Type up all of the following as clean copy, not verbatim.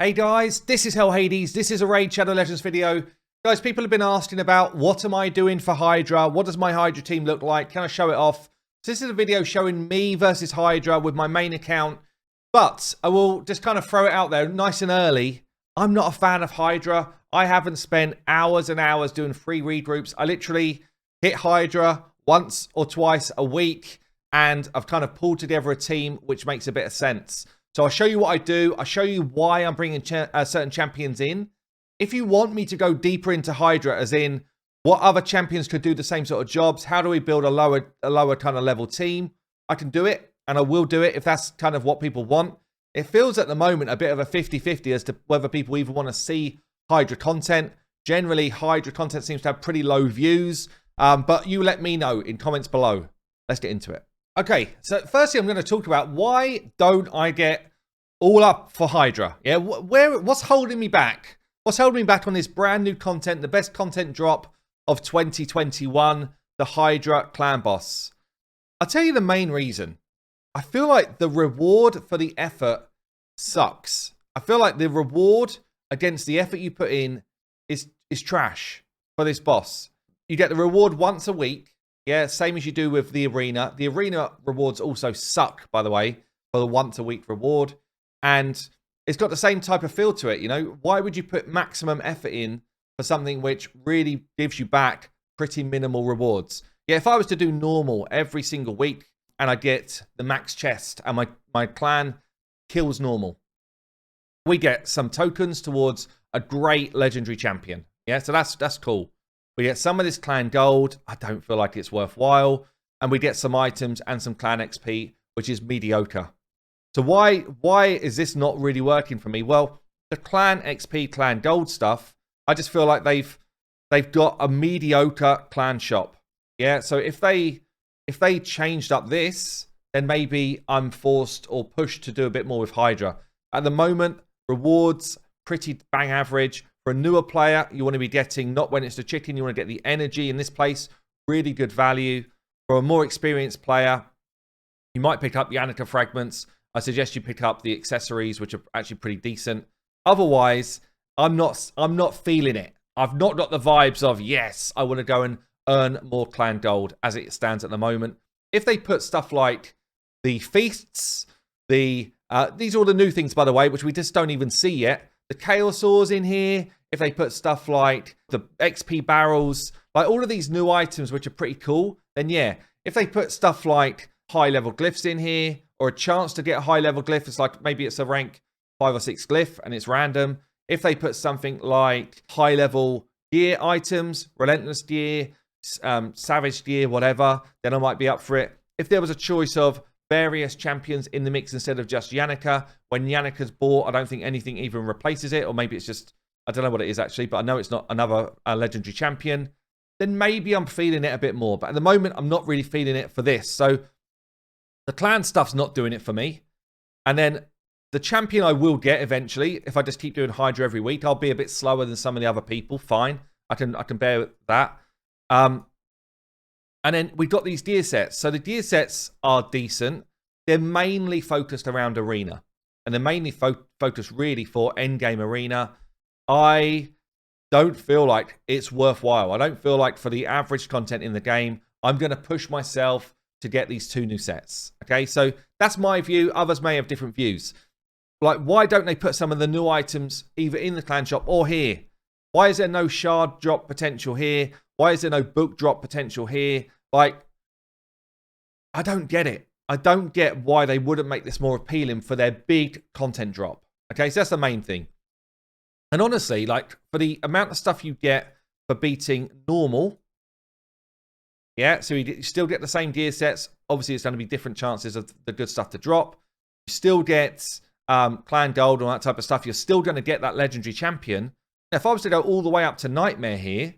Hey guys, this is Hell Hades. This is a Raid Shadow Legends video. Guys, people have been asking about what am I doing for Hydra? What does my Hydra team look like? Can I show it off? So this is a video showing me versus Hydra with my main account. But I will just kind of throw it out there nice and early. I'm not a fan of Hydra. I haven't spent hours and hours doing free read groups. I literally hit Hydra once or twice a week. And I've kind of pulled together a team which makes a bit of sense. So I'll show you what I do. I'll show you why I'm bringing certain champions in. If you want me to go deeper into Hydra, as in what other champions could do the same sort of jobs, how do we build a lower kind of level team, I can do it, and I will do it if that's kind of what people want. It feels at the moment a bit of a 50-50 as to whether people even want to see Hydra content. Generally, Hydra content seems to have pretty low views, but you let me know in comments below. Let's get into it. Okay, so firstly, I'm going to talk about why don't I get all up for Hydra? Yeah, what's holding me back? What's holding me back on this brand new content, the best content drop of 2021, the Hydra clan boss? I'll tell you the main reason. I feel like the reward for the effort sucks. I feel like the reward against the effort you put in is trash for this boss. You get the reward once a week. Yeah, same as you do with the arena. The arena rewards also suck, by the way, for the once-a-week reward. And it's got the same type of feel to it, you know? Why would you put maximum effort in for something which really gives you back pretty minimal rewards? Yeah, if I was to do normal every single week and I get the max chest and my clan kills normal, we get some tokens towards a great legendary champion. Yeah, so that's cool. We get some of this clan gold. I don't feel like it's worthwhile. And we get some items and some clan XP, which is mediocre. So why is this not really working for me? Well, the clan XP, clan gold stuff, I just feel like they've got a mediocre clan shop. Yeah, so if they changed up this, then maybe I'm forced or pushed to do a bit more with Hydra. At the moment, rewards pretty bang average. For a newer player, you want to be getting, not when it's the chicken, you want to get the energy in this place. Really good value. For a more experienced player, you might pick up Yannicka fragments. I suggest you pick up the accessories, which are actually pretty decent. Otherwise, I'm not feeling it. I've not got the vibes of, yes, I want to go and earn more clan gold as it stands at the moment. If they put stuff like the feasts, these are all the new things, by the way, which we just don't even see yet. The Chaos Ores in here, if they put stuff like the XP barrels, like all of these new items, which are pretty cool, then yeah. If they put stuff like high-level glyphs in here, or a chance to get a high-level glyph, it's like maybe it's a rank 5 or 6 glyph, and it's random. If they put something like high-level gear items, relentless gear, savage gear, whatever, then I might be up for it. If there was a choice of various champions in the mix instead of just Yannicka. When Yannicka's bought, I don't think anything even replaces it, or maybe it's just, I don't know what it is actually, but I know it's not another legendary champion. Then maybe I'm feeling it a bit more, but at the moment I'm not really feeling it for this. So the clan stuff's not doing it for me. And then the champion I will get eventually, if I just keep doing Hydra every week, I'll be a bit slower than some of the other people. Fine, I can bear that. And then we've got these gear sets. So the gear sets are decent. They're mainly focused around arena. And they're mainly focused really for endgame arena. I don't feel like it's worthwhile. I don't feel like for the average content in the game, I'm going to push myself to get these 2 new sets. Okay, so that's my view. Others may have different views. Like, why don't they put some of the new items either in the clan shop or here? Why is there no shard drop potential here? Why is there no book drop potential here? Like, I don't get it. I don't get why they wouldn't make this more appealing for their big content drop. Okay, so that's the main thing. And honestly, like, for the amount of stuff you get for beating normal, yeah, so you still get the same gear sets. Obviously, it's going to be different chances of the good stuff to drop. You still get clan gold and all that type of stuff. You're still going to get that legendary champion. Now, if I was to go all the way up to Nightmare here,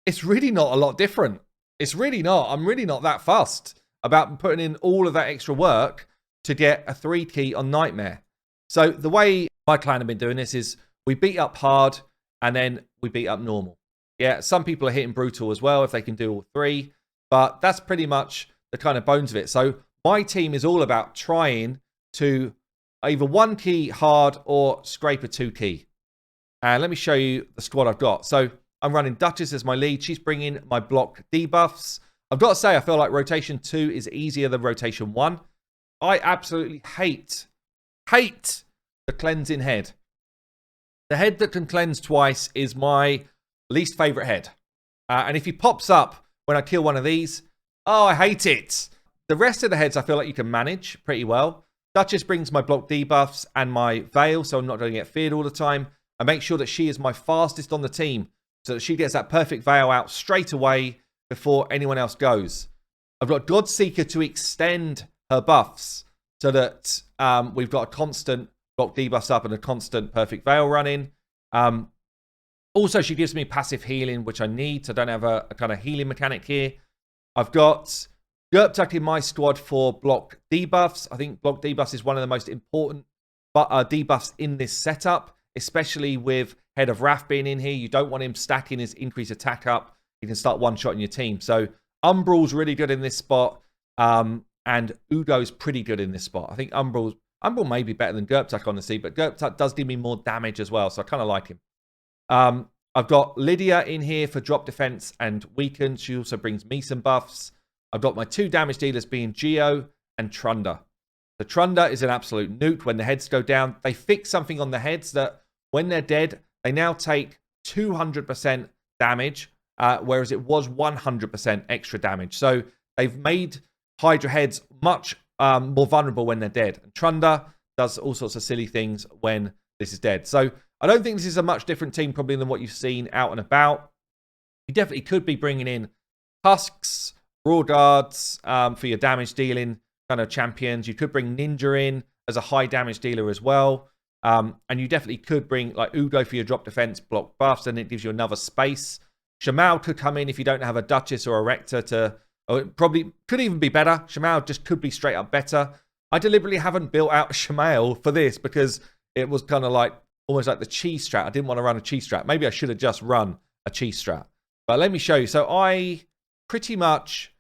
it's really not a lot different. It's really not. I'm really not that fussed about putting in all of that extra work to get a 3 key on Nightmare. So the way my clan have been doing this is we beat up hard and then we beat up normal. Yeah, some people are hitting brutal as well if they can do all 3. But that's pretty much the kind of bones of it. So my team is all about trying to either 1 key hard or scraper 2 key. And let me show you the squad I've got. So I'm running Duchess as my lead. She's bringing my block debuffs. I've got to say, I feel like rotation 2 is easier than rotation 1. I absolutely hate the cleansing head. The head that can cleanse twice is my least favorite head. And if he pops up when I kill one of these, oh, I hate it. The rest of the heads I feel like you can manage pretty well. Duchess brings my block debuffs and my veil, so I'm not going to get feared all the time. I make sure that she is my fastest on the team, so that she gets that perfect veil out straight away before anyone else goes. I've got Godseeker to extend her buffs so that we've got a constant block debuffs up and a constant perfect veil running. Also, she gives me passive healing, which I need, so I don't have a kind of healing mechanic here. I've got Gerptuck in my squad for block debuffs. I think block debuffs is one of the most important debuffs in this setup, especially with Head of Wrath being in here. You don't want him stacking his increased attack up. You can start one-shotting your team. So Umbral's really good in this spot, and Udo's pretty good in this spot. I think Umbral may be better than Gerptuck, honestly, but Gerptuck does give me more damage as well, so I kind of like him. I've got Lydia in here for drop defense and weaken. She also brings me some buffs. I've got my 2 damage dealers being Geo and Trunda. The Trunda is an absolute nuke when the heads go down. They fix something on the heads that when they're dead, they now take 200% damage, whereas it was 100% extra damage. So they've made Hydra heads much more vulnerable when they're dead. And Trunda does all sorts of silly things when this is dead. So I don't think this is a much different team probably than what you've seen out and about. You definitely could be bringing in Husks, Raw Guards for your damage dealing kind of champions. You could bring Ninja in as a high damage dealer as well. And you definitely could bring like Udo for your drop defense, block buffs, and it gives you another space. Shamal could come in if you don't have a Duchess or a Rector to... Or it probably could even be better. Shamal just could be straight up better. I deliberately haven't built out Shamal for this because it was kind of like almost like the cheese strat. I didn't want to run a cheese strat. Maybe I should have just run a cheese strat. But let me show you. So I pretty much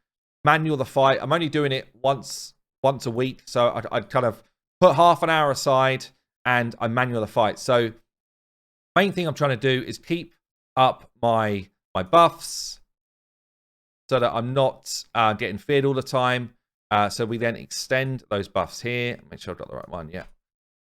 manual the fight. I'm only doing it once a week. So I'd kind of put half an hour aside and I manual the fight. So main thing I'm trying to do is keep up my buffs so that I'm not getting feared all the time. So we then extend those buffs here. Make sure I've got the right one. Yeah.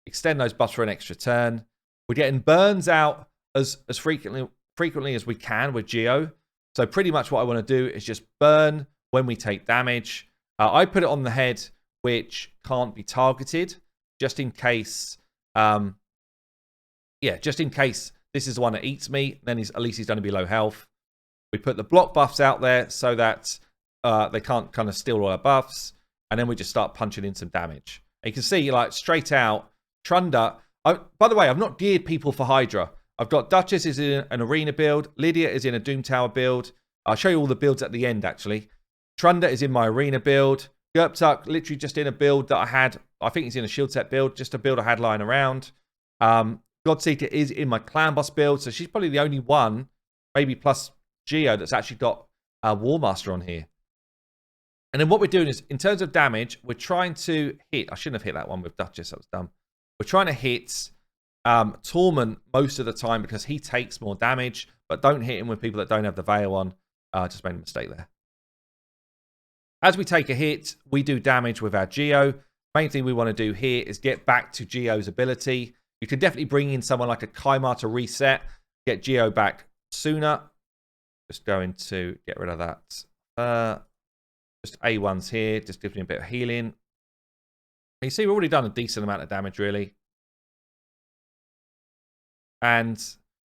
Extend those buffs for an extra turn. We're getting burns out as frequently as we can with Geo. So pretty much what I want to do is just burn when we take damage. I put it on the head, which can't be targeted, just in case. Just in case this is the one that eats me. Then at least he's going to be low health. We put the block buffs out there so that they can't kind of steal all our buffs. And then we just start punching in some damage. And you can see, like, straight out, Trunda. By the way, I've not geared people for Hydra. I've got Duchess is in an arena build. Lydia is in a Doom Tower build. I'll show you all the builds at the end, actually. Trunda is in my arena build. Gerptuck, literally just in a build that I had. I think he's in a shield set build, just a build I had lying around. Godseeker is in my clan boss build, so she's probably the only one, maybe plus Geo, that's actually got a War Master on here. And then what we're doing is, in terms of damage, we're trying to hit... I shouldn't have hit that one with Duchess, that was dumb. We're trying to hit Torment most of the time because he takes more damage, but don't hit him with people that don't have the Veil on. Just made a mistake there. As we take a hit, we do damage with our Geo. Main thing we want to do here is get back to Geo's ability. You can definitely bring in someone like a Kaimar to reset, get Geo back sooner. Just going to get rid of that. Just A1s here, just gives me a bit of healing. You see, we've already done a decent amount of damage, really. And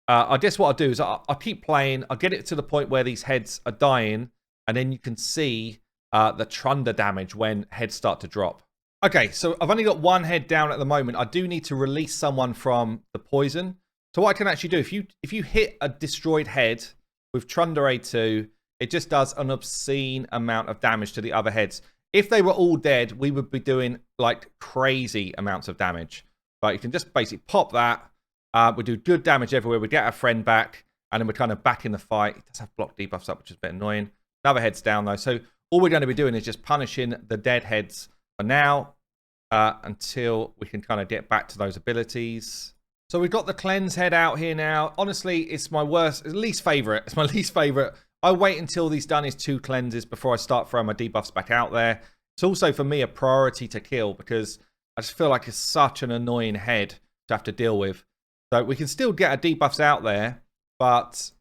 I guess what I'll do is I'll keep playing. I'll get it to the point where these heads are dying. And then you can see the Trunda damage when heads start to drop. Okay, so I've only got one head down at the moment. I do need to release someone from the poison. So what I can actually do, if you hit a destroyed head with Trunda A2, it just does an obscene amount of damage to the other heads. If they were all dead, we would be doing like crazy amounts of damage. But you can just basically pop that. We do good damage everywhere. We get our friend back. And then we're kind of back in the fight. It does have block debuffs up, which is a bit annoying. Another head's down though. So all we're going to be doing is just punishing the dead heads for now. until we can kind of get back to those abilities. So we've got the cleanse head out here now. Honestly, it's my least favorite. It's my least favorite. I wait until these done his 2 cleanses before I start throwing my debuffs back out there. It's also for me a priority to kill because I just feel like it's such an annoying head to have to deal with. So we can still get our debuffs out there, but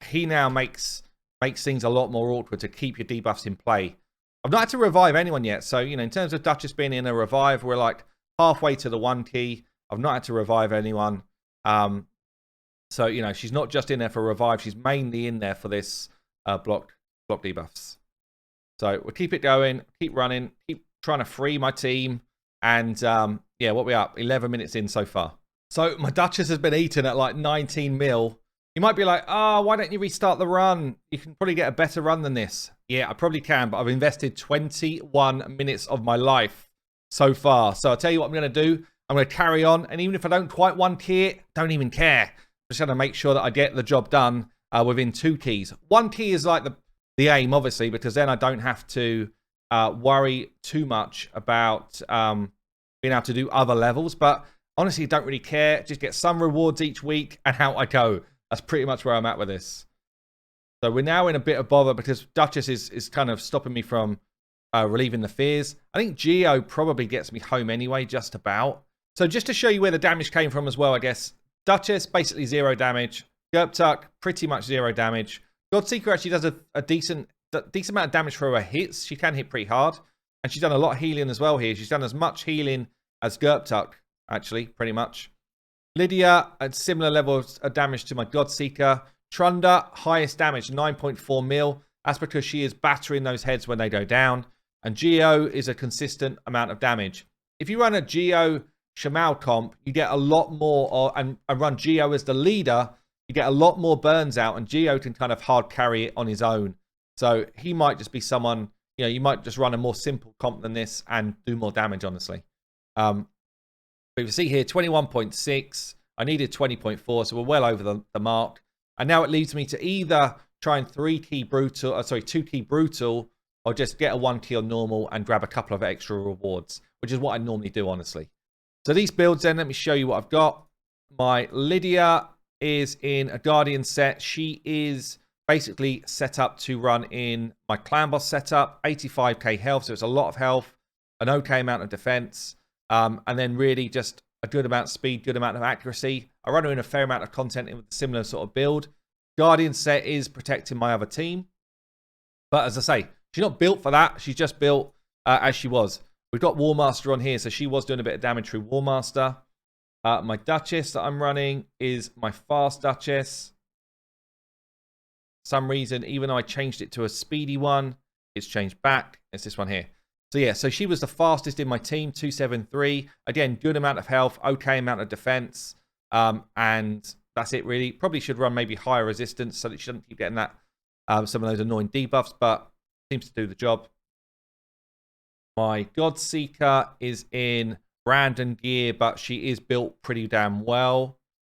he now makes things a lot more awkward to keep your debuffs in play. I've not had to revive anyone yet, so you know, in terms of Duchess being in a revive, we're like halfway to the 1 key. I've not had to revive anyone. So, you know, she's not just in there for revive. She's mainly in there for this block debuffs. So we'll keep it going, keep running, keep trying to free my team. And, yeah, what we up? 11 minutes in so far. So my Duchess has been eaten at like 19 mil. You might be like, oh, why don't you restart the run? You can probably get a better run than this. Yeah, I probably can, but I've invested 21 minutes of my life so far. So I'll tell you what I'm going to do. I'm going to carry on, and even if I don't quite 1 key it, don't even care. I'm just going to make sure that I get the job done within 2 keys. 1 key is like the aim, obviously, because then I don't have to worry too much about being able to do other levels. But honestly, don't really care. Just get some rewards each week, and out I go. That's pretty much where I'm at with this. So we're now in a bit of bother because Duchess is kind of stopping me from relieving the fears. I think Geo probably gets me home anyway, just about. So just to show you where the damage came from as well, I guess. Duchess, basically 0 damage. Gerptuck, pretty much 0 damage. Godseeker actually does a decent amount of damage for her hits. She can hit pretty hard. And she's done a lot of healing as well here. She's done as much healing as Gerptuck, actually, pretty much. Lydia, a similar level of damage to my Godseeker. Trunda, highest damage, 9.4 mil. That's because she is battering those heads when they go down. And Geo is a consistent amount of damage. If you run a Geo Shamal comp, you get a lot more, and run Geo as the leader, you get a lot more burns out, and Geo can kind of hard carry it on his own. So he might just be someone, you know, you might just run a more simple comp than this and do more damage, honestly. But you see here, 21.6. I needed 20.4, so we're well over the mark. And now it leads me to either try and 2 key brutal, or just get a 1 key on normal and grab a couple of extra rewards, which is what I normally do, honestly. So these builds then, let me show you what I've got. My Lydia is in a Guardian set. She is basically set up to run in my Clan Boss setup. 85k health, so it's a lot of health, an okay amount of defense, and then really just a good amount of speed, good amount of accuracy. I run her in a fair amount of content with a similar sort of build. Guardian set is protecting my other team. But as I say, she's not built for that. She's just built as she was. We've got War Master on here, so she was doing a bit of damage through War Master. My Duchess that I'm running is my Fast Duchess. For some reason, even though I changed it to a speedy one, it's changed back. It's this one here. So yeah, so she was the fastest in my team, 273. Again, good amount of health, okay amount of defense. And that's it really. Probably should run maybe higher resistance so that she doesn't keep getting that some of those annoying debuffs, but seems to do the job. My Godseeker is in Brandon gear, but she is built pretty damn well.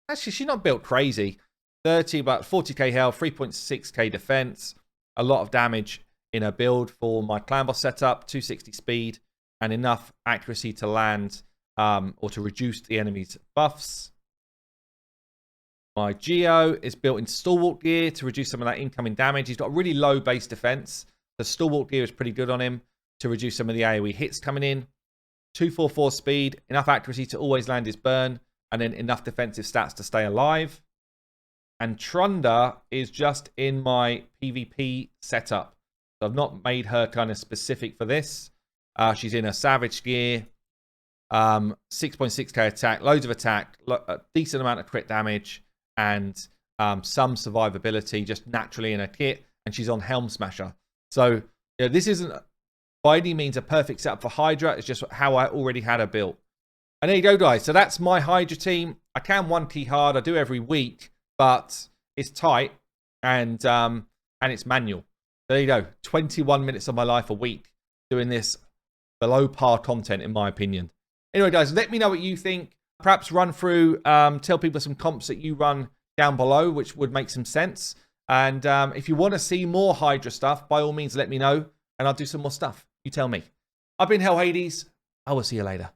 Actually, she's not built crazy. 40k health, 3.6k defense, a lot of damage in her build for my Clan Boss setup, 260 speed, and enough accuracy to land or to reduce the enemy's buffs. My Geo is built in Stalwart gear to reduce some of that incoming damage. He's got a really low base defense. The Stalwart gear is pretty good on him to reduce some of the AoE hits coming in. 244 speed, enough accuracy to always land his burn, and then enough defensive stats to stay alive. And Trunda is just in my PvP setup. So I've not made her kind of specific for this. She's in a Savage gear, 6.6k attack, loads of attack, a decent amount of crit damage, and some survivability just naturally in her kit. And she's on Helm Smasher. So yeah, this isn't by any means a perfect setup for Hydra. It's just how I already had her built. And there you go, guys. So that's my Hydra team. I can 1 key hard. I do every week, but it's tight and it's manual. There you go. 21 minutes of my life a week doing this below par content, in my opinion. Anyway, guys, let me know what you think. Perhaps run through, tell people some comps that you run down below, which would make some sense. And if you want to see more Hydra stuff, by all means, let me know, and I'll do some more stuff. You tell me. I've been Hell Hades. I will see you later.